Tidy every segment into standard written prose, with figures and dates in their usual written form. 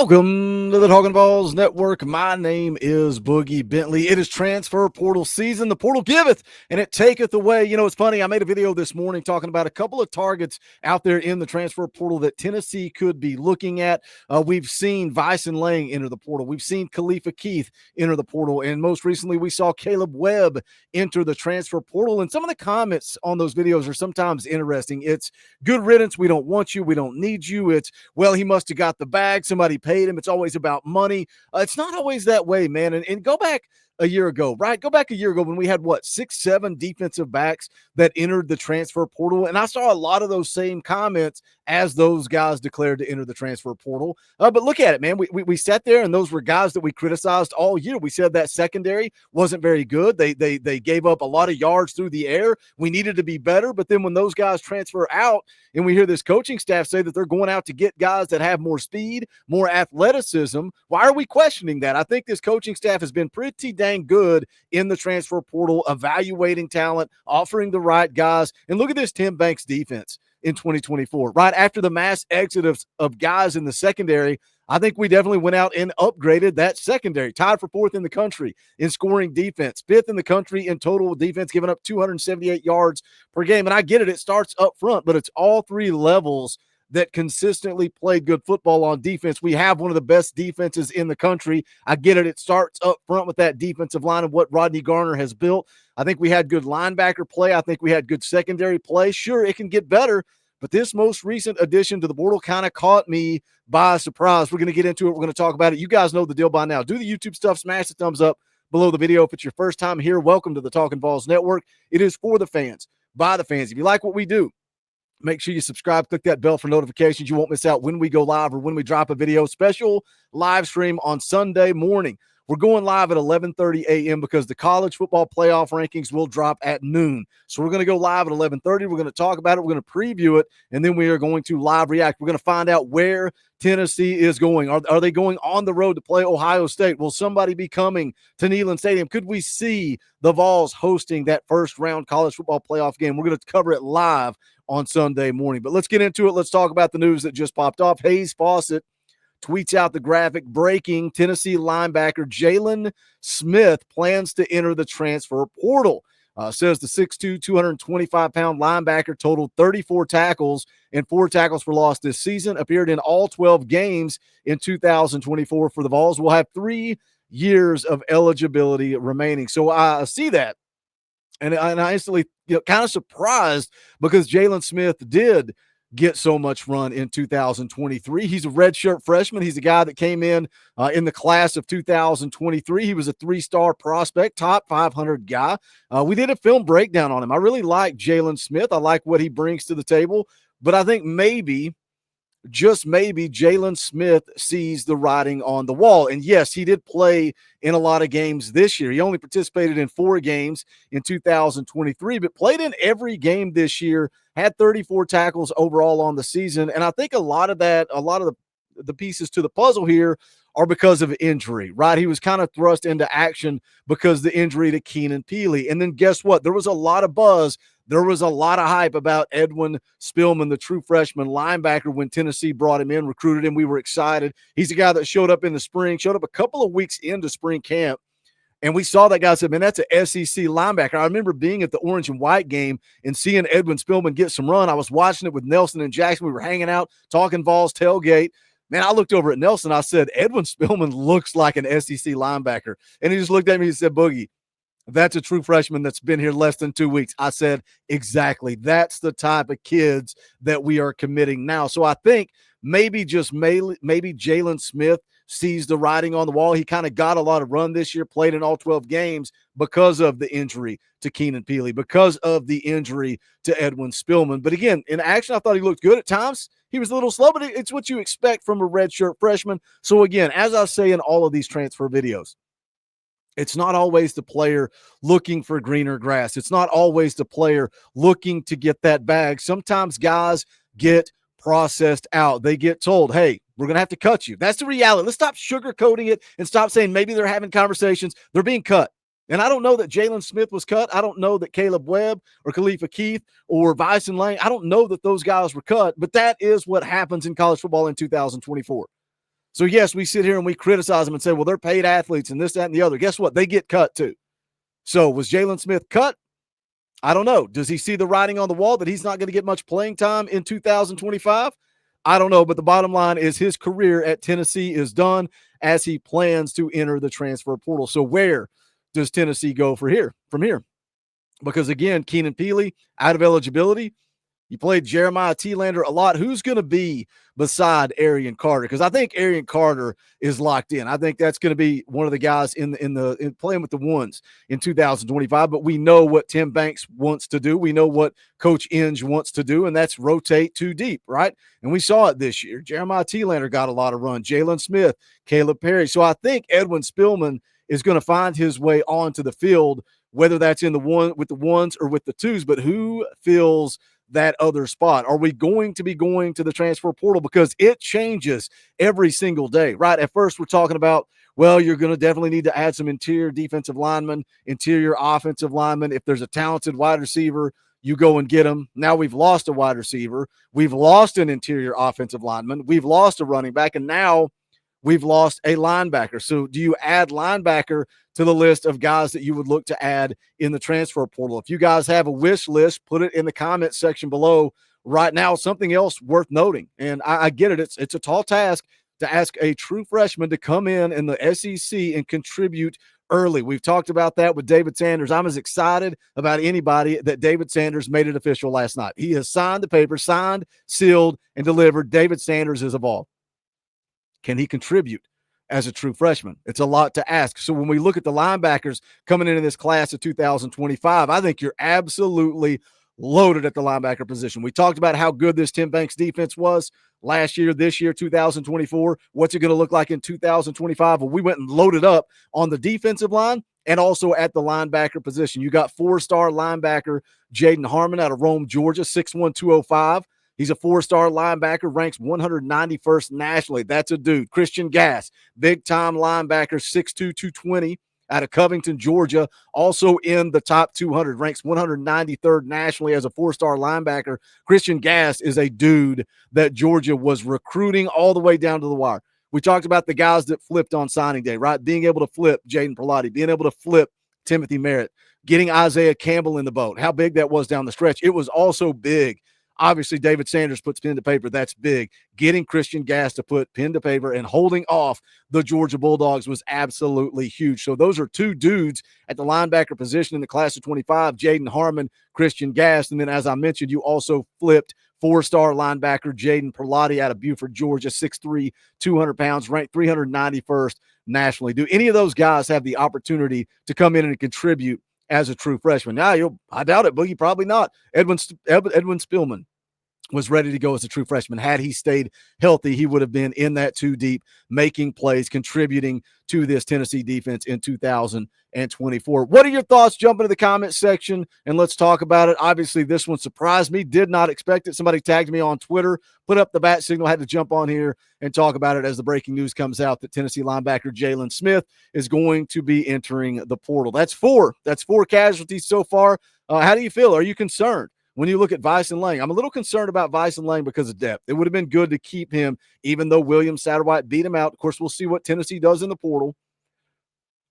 Welcome to the Talkin VAWLS Network. My name is Boogie Bentley. It is transfer portal season. The portal giveth and it taketh away. You know, it's funny. I made a video this morning talking about a couple of targets out there in the transfer portal that Tennessee could be looking at. We've seen Vyson Lang enter the portal. We've seen Khalifa Keith enter the portal. And most recently, we saw Caleb Webb enter the transfer portal. And some of the comments on those videos are sometimes interesting. It's good riddance. We don't want you. We don't need you. It's, well, he must have got the bag. Somebody paid him. It's always about money. It's not always that way, man. And go back a year ago, right? Go back a year ago when we had, 6, 7 defensive backs that entered the transfer portal. And I saw a lot of those same comments as those guys declared to enter the transfer portal. But look at it, man. We sat there, and those were guys that we criticized all year. We said that secondary wasn't very good. They gave up a lot of yards through the air. We needed to be better. But then when those guys transfer out, and we hear this coaching staff say that they're going out to get guys that have more speed, more athleticism, why are we questioning that? I think this coaching staff has been pretty dang good in the transfer portal, evaluating talent, offering the right guys. And look at this Tim Banks defense in 2024. Right after the mass exit of guys in the secondary, I think we definitely went out and upgraded that secondary, tied for 4th in the country in scoring defense, 5th in the country in total defense, giving up 278 yards per game. And I get it, it starts up front, but it's all 3 levels that consistently played good football on defense. We have one of the best defenses in the country. I get it. It starts up front with that defensive line of what Rodney Garner has built. I think we had good linebacker play. I think we had good secondary play. Sure, it can get better, but this most recent addition to the portal kind of caught me by surprise. We're going to get into it. We're going to talk about it. You guys know the deal by now. Do the YouTube stuff. Smash the thumbs up below the video. If it's your first time here, welcome to the Talkin VAWLS Network. It is for the fans, by the fans. If you like what we do, make sure you subscribe, click that bell for notifications. You won't miss out when we go live or when we drop a video. Special live stream on Sunday morning. We're going live at 11:30 a.m. because the college football playoff rankings will drop at noon. So we're going to go live at 11:30. We're going to talk about it. We're going to preview it, and then we are going to live react. We're going to find out where Tennessee is going. Are they going on the road to play Ohio State? Will somebody be coming to Neyland Stadium? Could we see the Vols hosting that first-round college football playoff game? We're going to cover it live on Sunday morning. But let's get into it. Let's talk about the news that just popped off. Hayes Fawcett tweets out the graphic: breaking, Tennessee linebacker Jalen Smith plans to enter the transfer portal. Says the 6'2", 225-pound linebacker totaled 34 tackles and 4 tackles for loss this season, appeared in all 12 games in 2024 for the Vols. Will have 3 years of eligibility remaining. So I see that, and I instantly kind of surprised because Jalen Smith did get so much run in 2023. He's a redshirt freshman. He's a guy that came in the class of 2023. He was a 3-star prospect, top 500 guy. We did a film breakdown on him. I really like Jalen Smith. I like what he brings to the table, but I think maybe, just maybe, Jalen Smith sees the writing on the wall. And yes, he did play in a lot of games this year. He only participated in 4 games in 2023, but played in every game this year, had 34 tackles overall on the season. And I think a lot of the pieces to the puzzle here are because of injury, right? He was kind of thrust into action because the injury to Keenan Peely. And then guess what? There was a lot of buzz. There was a lot of hype about Edwin Spillman, the true freshman linebacker, when Tennessee brought him in, recruited him. We were excited. He's a guy that showed up in the spring, showed up a couple of weeks into spring camp, and we saw that guy. Said, man, that's an SEC linebacker. I remember being at the orange and white game and seeing Edwin Spillman get some run. I was watching it with Nelson and Jackson. We were hanging out, talking Vols tailgate. Man, I looked over at Nelson. I said, Edwin Spillman looks like an SEC linebacker. And he just looked at me and said, Boogie, that's a true freshman that's been here less than 2 weeks. I said, exactly. That's the type of kids that we are committing now. So I think maybe Jalen Smith sees the writing on the wall. He kind of got a lot of run this year, played in all 12 games because of the injury to Keenan Peely, because of the injury to Edwin Spillman. But again, in action, I thought he looked good at times. He was a little slow, but it's what you expect from a redshirt freshman. So again, as I say in all of these transfer videos, it's not always the player looking for greener grass. It's not always the player looking to get that bag. Sometimes guys get processed out. They get told, hey, we're going to have to cut you. That's the reality. Let's stop sugarcoating it and stop saying maybe they're having conversations. They're being cut. And I don't know that Jalen Smith was cut. I don't know that Caleb Webb or Khalifa Keith or Vyson Lang, I don't know that those guys were cut, but that is what happens in college football in 2024. So, yes, we sit here and we criticize them and say, well, they're paid athletes and this, that, and the other. Guess what? They get cut too. So, was Jalen Smith cut? I don't know. Does he see the writing on the wall that he's not going to get much playing time in 2025? I don't know. But the bottom line is his career at Tennessee is done as he plans to enter the transfer portal. So, where does Tennessee go from here? Because, again, Keenan Peely out of eligibility. You played Jeremiah Telander a lot. Who's going to be beside Arian Carter? Because I think Arian Carter is locked in. I think that's going to be one of the guys in playing with the ones in 2025. But we know what Tim Banks wants to do. We know what Coach Inge wants to do, and that's rotate too deep, right? And we saw it this year. Jeremiah Telander got a lot of run. Jalen Smith, Caleb Perry. So I think Edwin Spillman is going to find his way onto the field, whether that's in the one with the ones or with the twos. But who fills that other spot? Are we going to be going to the transfer portal? Because it changes every single day, right? At first, we're talking about, well, you're going to definitely need to add some interior defensive linemen, interior offensive linemen. If there's a talented wide receiver, you go and get them. Now we've lost a wide receiver. We've lost an interior offensive lineman. We've lost a running back. And now we've lost a linebacker. So do you add linebacker to the list of guys that you would look to add in the transfer portal? If you guys have a wish list, put it in the comment section below right now. Something else worth noting, and I get it. It's a tall task to ask a true freshman to come in the SEC and contribute early. We've talked about that with David Sanders. I'm as excited about anybody that David Sanders made it official last night. He has signed the paper, signed, sealed, and delivered. David Sanders is a Vol. Can he contribute as a true freshman? It's a lot to ask. So when we look at the linebackers coming into this class of 2025, I think you're absolutely loaded at the linebacker position. We talked about how good this Tim Banks defense was last year, this year, 2024. What's it going to look like in 2025? Well, we went and loaded up on the defensive line and also at the linebacker position. You got four-star linebacker Jaden Harmon out of Rome, Georgia, 6'1", 205. He's a four-star linebacker, ranks 191st nationally. That's a dude. Christian Gass, big-time linebacker, 6'2", 220, out of Covington, Georgia, also in the top 200, ranks 193rd nationally as a four-star linebacker. Christian Gass is a dude that Georgia was recruiting all the way down to the wire. We talked about the guys that flipped on signing day, right? Being able to flip Jaden Perlotti, being able to flip Timothy Merritt, getting Isaiah Campbell in the boat, how big that was down the stretch. It was also big. Obviously, David Sanders puts pen to paper. That's big. Getting Christian Gass to put pen to paper and holding off the Georgia Bulldogs was absolutely huge. So those are two dudes at the linebacker position in the class of 25, Jaden Harmon, Christian Gass. And then, as I mentioned, you also flipped four-star linebacker Jaden Perlotti out of Buford, Georgia, 6'3", 200 pounds, ranked 391st nationally. Do any of those guys have the opportunity to come in and contribute as a true freshman? Now, I doubt it, Boogie, probably not. Edwin Spillman was ready to go as a true freshman. Had he stayed healthy, he would have been in that two deep, making plays, contributing to this Tennessee defense in 2024. What are your thoughts? Jump into the comment section and let's talk about it. Obviously, this one surprised me. Did not expect it. Somebody tagged me on Twitter, put up the bat signal, had to jump on here and talk about it as the breaking news comes out that Tennessee linebacker Jalen Smith is going to be entering the portal. That's four casualties so far. How do you feel? Are you concerned when you look at Vyson Lang? I'm a little concerned about Vyson Lang because of depth. It would have been good to keep him, even though William Satterwhite beat him out. Of course, we'll see what Tennessee does in the portal.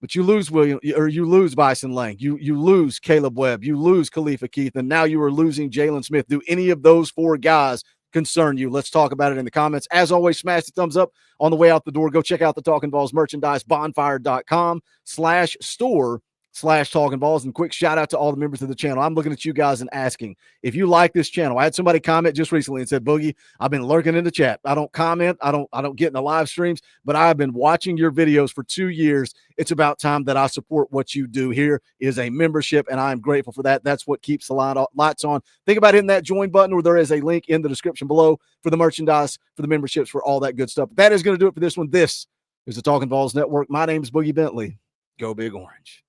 But you lose you lose Vyson Lang. You lose Caleb Webb. You lose Khalifa Keith. And now you are losing Jalen Smith. Do any of those four guys concern you? Let's talk about it in the comments. As always, smash the thumbs up on the way out the door. Go check out the Talkin VAWLS merchandise, bonfire.com/store/Talkin VAWLS. And quick shout out to all the members of the channel. I'm looking at you guys and asking if you like this channel. I had somebody comment just recently and said, Boogie, I've been lurking in the chat. I don't comment. I don't get in the live streams, but I've been watching your videos for 2 years. It's about time that I support what you do. Here is a membership, and I'm grateful for that. That's what keeps the lights on. Think about hitting that join button, or there is a link in the description below for the merchandise, for the memberships, for all that good stuff. But that is going to do it for this one. This is the Talkin VAWLS Network. My name is Boogie Bentley. Go Big Orange.